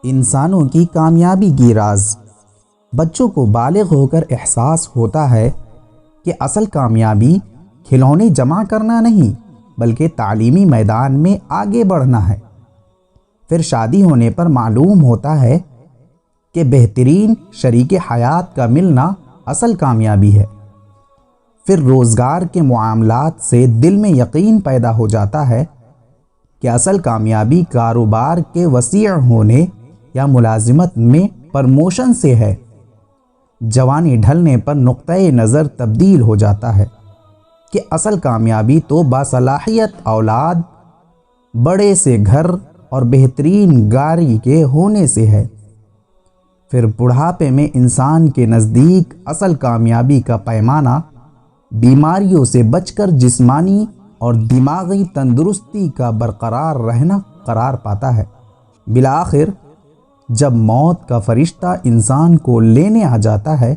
انسانوں کی کامیابی کی راز۔ بچوں کو بالغ ہو کر احساس ہوتا ہے کہ اصل کامیابی کھلونے جمع کرنا نہیں بلکہ تعلیمی میدان میں آگے بڑھنا ہے۔ پھر شادی ہونے پر معلوم ہوتا ہے کہ بہترین شریک حیات کا ملنا اصل کامیابی ہے۔ پھر روزگار کے معاملات سے دل میں یقین پیدا ہو جاتا ہے کہ اصل کامیابی کاروبار کے وسیع ہونے یا ملازمت میں پرموشن سے ہے۔ جوانی ڈھلنے پر نقطۂ نظر تبدیل ہو جاتا ہے کہ اصل کامیابی تو باصلاحیت اولاد، بڑے سے گھر اور بہترین گاڑی کے ہونے سے ہے۔ پھر بڑھاپے میں انسان کے نزدیک اصل کامیابی کا پیمانہ بیماریوں سے بچ کر جسمانی اور دماغی تندرستی کا برقرار رہنا قرار پاتا ہے۔ بالآخر جب موت کا فرشتہ انسان کو لینے آ جاتا ہے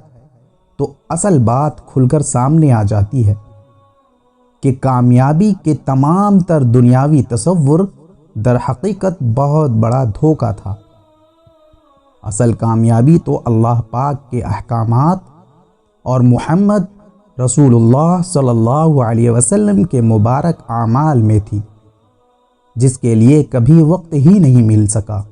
تو اصل بات کھل کر سامنے آ جاتی ہے کہ کامیابی کے تمام تر دنیاوی تصور در حقیقت بہت بڑا دھوکہ تھا۔ اصل کامیابی تو اللہ پاک کے احکامات اور محمد رسول اللہ صلی اللہ علیہ وسلم کے مبارک اعمال میں تھی، جس کے لیے کبھی وقت ہی نہیں مل سکا۔